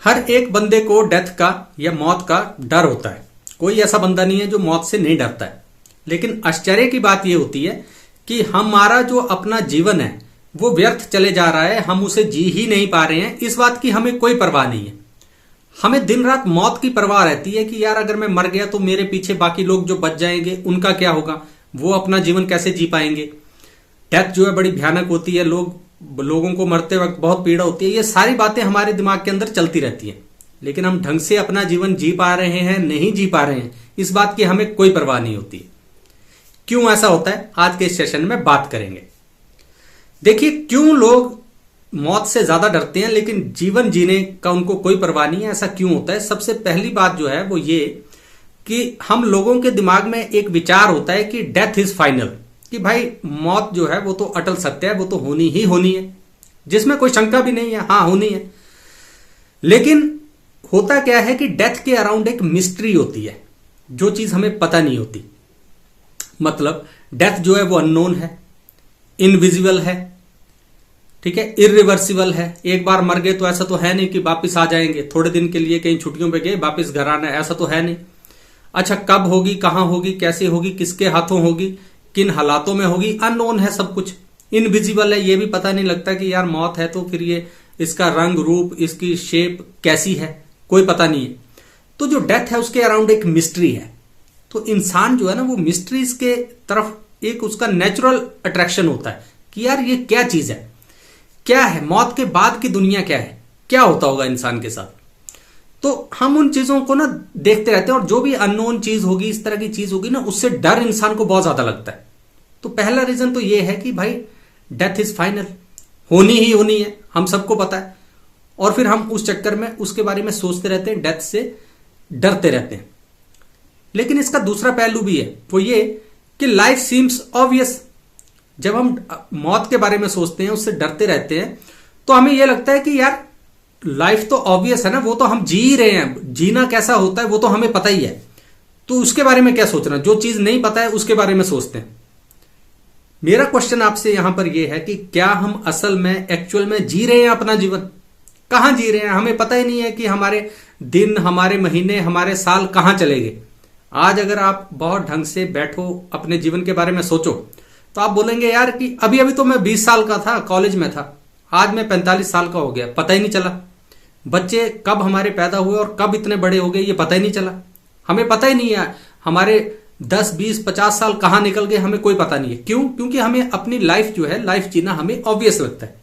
हर एक बंदे को डेथ का या मौत का डर होता है। कोई ऐसा बंदा नहीं है जो मौत से नहीं डरता है। लेकिन आश्चर्य की बात यह होती है कि हमारा जो अपना जीवन है वो व्यर्थ चले जा रहा है, हम उसे जी ही नहीं पा रहे हैं। इस बात की हमें कोई परवाह नहीं है। हमें दिन रात मौत की परवाह रहती है कि यार अगर मैं मर गया तो मेरे पीछे बाकी लोग जो बच जाएंगे उनका क्या होगा, वो अपना जीवन कैसे जी पाएंगे। डेथ जो है बड़ी भयानक होती है, लोगों को मरते वक्त बहुत पीड़ा होती है। ये सारी बातें हमारे दिमाग के अंदर चलती रहती हैं, लेकिन हम ढंग से अपना जीवन जी पा रहे हैं नहीं जी पा रहे हैं, इस बात की हमें कोई परवाह नहीं होती। क्यों ऐसा होता है, आज के इस सेशन में बात करेंगे। देखिए क्यों लोग मौत से ज्यादा डरते हैं लेकिन जीवन जीने का उनको कोई परवाह नहीं है, ऐसा क्यों होता है। सबसे पहली बात जो है वो ये कि हम लोगों के दिमाग में एक विचार होता है कि डेथ इज फाइनल, कि भाई मौत जो है वो तो अटल सत्य है, वो तो होनी ही होनी है, जिसमें कोई शंका भी नहीं है, हाँ होनी है। लेकिन होता क्या है कि डेथ के अराउंड एक मिस्ट्री होती है, जो चीज हमें पता नहीं होती। मतलब डेथ जो है वो अननोन है, इनविजिबल है, ठीक है, इरिवर्सिबल है। एक बार मर गए तो ऐसा तो है नहीं कि वापिस आ जाएंगे, थोड़े दिन के लिए कहीं छुट्टियों पे गए वापिस घर आना, ऐसा तो है नहीं। अच्छा कब होगी, कहां होगी, कैसे होगी, किसके हाथों होगी, किन हालातों में होगी, अननोन है सब कुछ, इनविजिबल है। ये भी पता नहीं लगता कि यार मौत है तो फिर ये इसका रंग रूप, इसकी शेप कैसी है, कोई पता नहीं है। तो जो डेथ है उसके अराउंड एक मिस्ट्री है। तो इंसान जो है ना वो मिस्ट्रीज के तरफ एक उसका नेचुरल अट्रैक्शन होता है कि यार ये क्या चीज है, क्या है, मौत के बाद की दुनिया क्या है, क्या होता होगा इंसान के साथ। तो हम उन चीजों को ना देखते रहते हैं, और जो भी अननोन चीज होगी, इस तरह की चीज होगी ना, उससे डर इंसान को बहुत ज्यादा लगता है। तो पहला रीजन तो ये है कि भाई डेथ इज फाइनल, होनी ही होनी है, हम सबको पता है। और फिर हम उस चक्कर में उसके बारे में सोचते रहते हैं, डेथ से डरते रहते हैं। लेकिन इसका दूसरा पहलू भी है, वो ये कि लाइफ सीम्स ऑब्वियस। जब हम मौत के बारे में सोचते हैं, उससे डरते रहते हैं, तो हमें यह लगता है कि यार लाइफ तो ऑब्वियस है ना, वो तो हम जी ही रहे हैं, जीना कैसा होता है वो तो हमें पता ही है, तो उसके बारे में क्या सोचना। जो चीज नहीं पता है उसके बारे में सोचते हैं। मेरा क्वेश्चन आपसे यहां पर यह है कि क्या हम असल में एक्चुअल में जी रहे हैं अपना जीवन, कहां जी रहे हैं। हमें पता ही नहीं है कि हमारे दिन, हमारे महीने, हमारे साल कहां चलेंगे। आज अगर आप बहुत ढंग से बैठो, अपने जीवन के बारे में सोचो, तो आप बोलेंगे यार कि अभी अभी तो मैं 20 साल का था, कॉलेज में था, आज मैं 45 साल का हो गया, पता ही नहीं चला। बच्चे कब हमारे पैदा हुए और कब इतने बड़े हो गए ये पता ही नहीं चला। हमें पता ही नहीं है हमारे 10, 20, 50 साल कहां निकल गए, हमें कोई पता नहीं है। क्यों? क्योंकि हमें अपनी लाइफ जो है, लाइफ जीना हमें ऑब्वियस लगता है।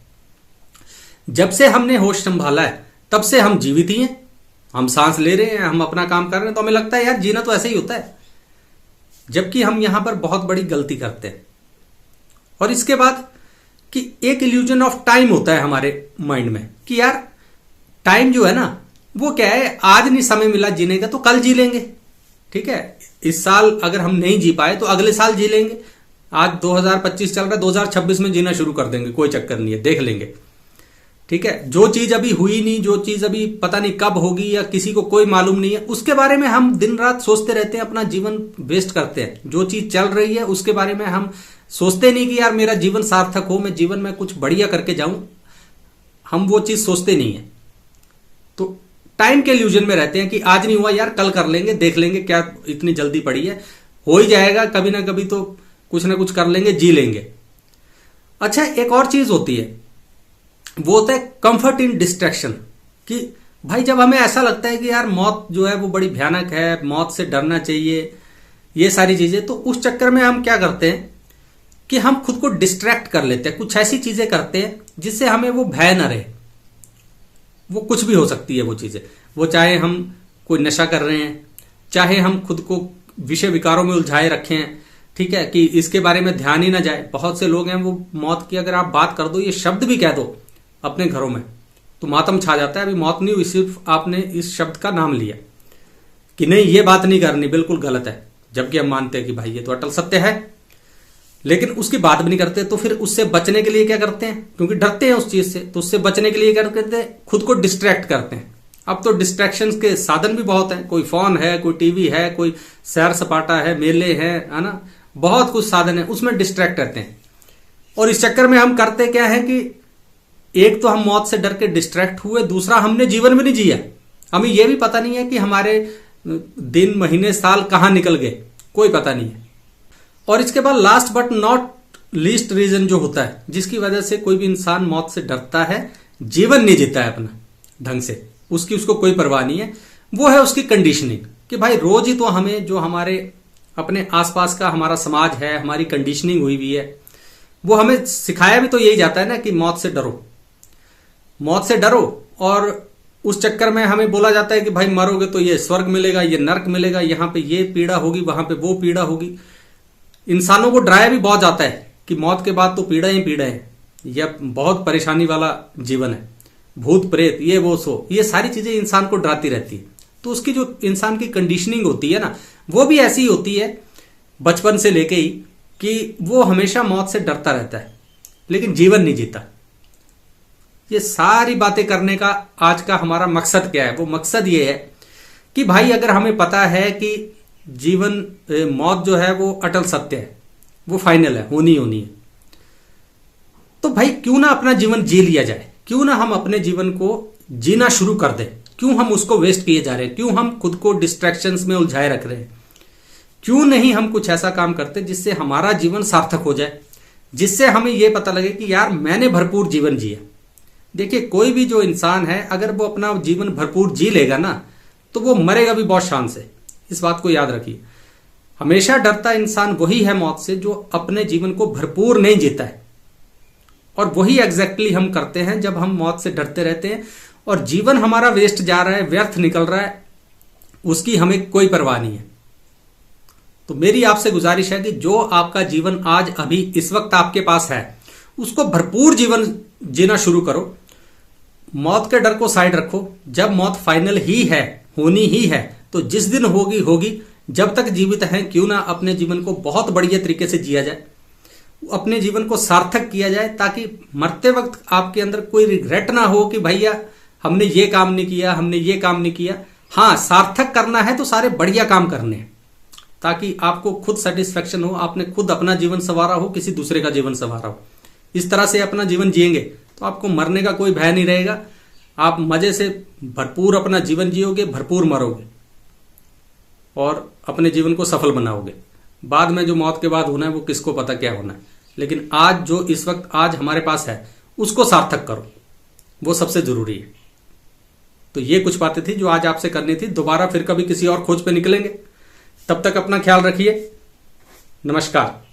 जब से हमने होश संभाला है तब से हम जीवित ही हैं, हम सांस ले रहे हैं, हम अपना काम कर रहे हैं, तो हमें लगता है यार जीना तो ऐसे ही होता है। जबकि हम यहां पर बहुत बड़ी गलती करते हैं। और इसके बाद कि एक इल्यूजन ऑफ टाइम होता है हमारे माइंड में कि यार टाइम जो है ना वो क्या है, आज नहीं समय मिला जीने का तो कल जी लेंगे, ठीक है। इस साल अगर हम नहीं जी पाए तो अगले साल जी लेंगे। आज 2025 चल रहा है, 2026 में जीना शुरू कर देंगे, कोई चक्कर नहीं है, देख लेंगे, ठीक है। जो चीज अभी हुई नहीं, जो चीज अभी पता नहीं कब होगी या किसी को कोई मालूम नहीं है, उसके बारे में हम दिन रात सोचते रहते हैं, अपना जीवन वेस्ट करते हैं। जो चीज चल रही है उसके बारे में हम सोचते नहीं कि यार मेरा जीवन सार्थक हो, मैं जीवन में कुछ बढ़िया करके जाऊं, हम वो चीज सोचते नहीं है। तो टाइम के इल्यूजन में रहते हैं कि आज नहीं हुआ यार कल कर लेंगे, देख लेंगे, क्या इतनी जल्दी पड़ी है, हो ही जाएगा, कभी ना कभी तो कुछ ना कुछ कर लेंगे, जी लेंगे। अच्छा एक और चीज होती है, वो होता है कंफर्ट इन डिस्ट्रैक्शन। कि भाई जब हमें ऐसा लगता है कि यार मौत जो है वो बड़ी भयानक है, मौत से डरना चाहिए, ये सारी चीजें, तो उस चक्कर में हम क्या करते हैं कि हम खुद को डिस्ट्रैक्ट कर लेते हैं, कुछ ऐसी चीजें करते हैं जिससे हमें वो भय न रहे। वो कुछ भी हो सकती है वो चीजें, वो चाहे हम कोई नशा कर रहे हैं, चाहे हम खुद को विषय विकारों में उलझाए रखे हैं, ठीक है, कि इसके बारे में ध्यान ही ना जाए। बहुत से लोग हैं वो मौत की अगर आप बात कर दो, ये शब्द भी कह दो अपने घरों में तो मातम छा जाता है। अभी मौत नहीं हुई, सिर्फ आपने इस शब्द का नाम लिया कि नहीं ये बात नहीं करनी, बिल्कुल गलत है, जबकि हम मानते हैं कि भाई ये तो अटल सत्य है, लेकिन उसकी बात भी नहीं करते। तो फिर उससे बचने के लिए क्या करते हैं, क्योंकि डरते हैं उस चीज से, तो उससे बचने के लिए क्या करते हैं, खुद को डिस्ट्रैक्ट करते हैं। अब तो डिस्ट्रैक्शंस के साधन भी बहुत हैं, कोई फोन है, कोई टीवी है, कोई सैर सपाटा है, मेले हैं, है ना, बहुत कुछ साधन है, उसमें डिस्ट्रैक्ट रहते हैं। और इस चक्कर में हम करते क्या है कि एक तो हम मौत से डर के डिस्ट्रैक्ट हुए, दूसरा हमने जीवन भी नहीं जिया। हमें यह भी पता नहीं है कि हमारे दिन, महीने, साल कहां निकल गए, कोई पता नहीं है। और इसके बाद last but not least reason जो होता है जिसकी वजह से कोई भी इंसान मौत से डरता है, जीवन नहीं जीता है अपना ढंग से, उसको कोई परवाह नहीं है, वो है उसकी कंडीशनिंग। कि भाई रोज ही तो हमें जो हमारे अपने आसपास का हमारा समाज है, हमारी कंडीशनिंग हुई हुई है, वो हमें सिखाया भी तो यही जाता है ना कि मौत से डरो, मौत से डरो। और उस चक्कर में हमें बोला जाता है कि भाई मरोगे तो ये स्वर्ग मिलेगा, ये नर्क मिलेगा, यहां पे ये पीड़ा होगी, वहां पे वो पीड़ा होगी। इंसानों को डराया भी बहुत जाता है कि मौत के बाद तो पीड़ा ही पीड़ा है, यह बहुत परेशानी वाला जीवन है, भूत प्रेत, ये वो सो, ये सारी चीजें इंसान को डराती रहती है। तो उसकी जो इंसान की कंडीशनिंग होती है ना, वो भी ऐसी होती है बचपन से लेके ही कि वो हमेशा मौत से डरता रहता है लेकिन जीवन नहीं जीता। ये सारी बातें करने का आज का हमारा मकसद क्या है? वो मकसद ये है कि भाई अगर हमें पता है कि जीवन, मौत जो है वो अटल सत्य है, वो फाइनल है, होनी होनी है, तो भाई क्यों ना अपना जीवन जी लिया जाए, क्यों ना हम अपने जीवन को जीना शुरू कर दें। क्यों हम उसको वेस्ट किए जा रहे हैं, क्यों हम खुद को डिस्ट्रैक्शंस में उलझाए रख रहे हैं, क्यों नहीं हम कुछ ऐसा काम करते जिससे हमारा जीवन सार्थक हो जाए, जिससे हमें यह पता लगे कि यार मैंने भरपूर जीवन जिया। देखिए कोई भी जो इंसान है अगर वो अपना जीवन भरपूर जी लेगा ना तो वो मरेगा भी बहुत शान से, इस बात को याद रखिए। हमेशा डरता इंसान वही है मौत से जो अपने जीवन को भरपूर नहीं जीता है, और वही एग्जैक्टली हम करते हैं जब हम मौत से डरते रहते हैं और जीवन हमारा वेस्ट जा रहा है, व्यर्थ निकल रहा है, उसकी हमें कोई परवाह नहीं है। तो मेरी आपसे गुजारिश है कि जो आपका जीवन आज अभी इस वक्त आपके पास है उसको भरपूर जीवन जीना शुरू करो। मौत के डर को साइड रखो। जब मौत फाइनल ही है, होनी ही है, तो जिस दिन होगी होगी। जब तक जीवित हैं क्यों ना अपने जीवन को बहुत बढ़िया तरीके से जिया जाए, अपने जीवन को सार्थक किया जाए, ताकि मरते वक्त आपके अंदर कोई रिग्रेट ना हो कि भैया हमने ये काम नहीं किया, हमने ये काम नहीं किया। हाँ, सार्थक करना है तो सारे बढ़िया काम करने हैं, ताकि आपको खुद सेटिस्फेक्शन हो, आपने खुद अपना जीवन संवारा हो, किसी दूसरे का जीवन संवारा हो। इस तरह से अपना जीवन जिएंगे तो आपको मरने का कोई भय नहीं रहेगा। आप मजे से भरपूर अपना जीवन जियोगे, भरपूर मरोगे और अपने जीवन को सफल बनाओगे। बाद में जो मौत के बाद होना है वो किसको पता क्या होना है, लेकिन आज जो इस वक्त आज हमारे पास है उसको सार्थक करो, वो सबसे जरूरी है। तो ये कुछ बातें थी जो आज आपसे करनी थी। दोबारा फिर कभी किसी और खोज पे निकलेंगे। तब तक अपना ख्याल रखिए। नमस्कार।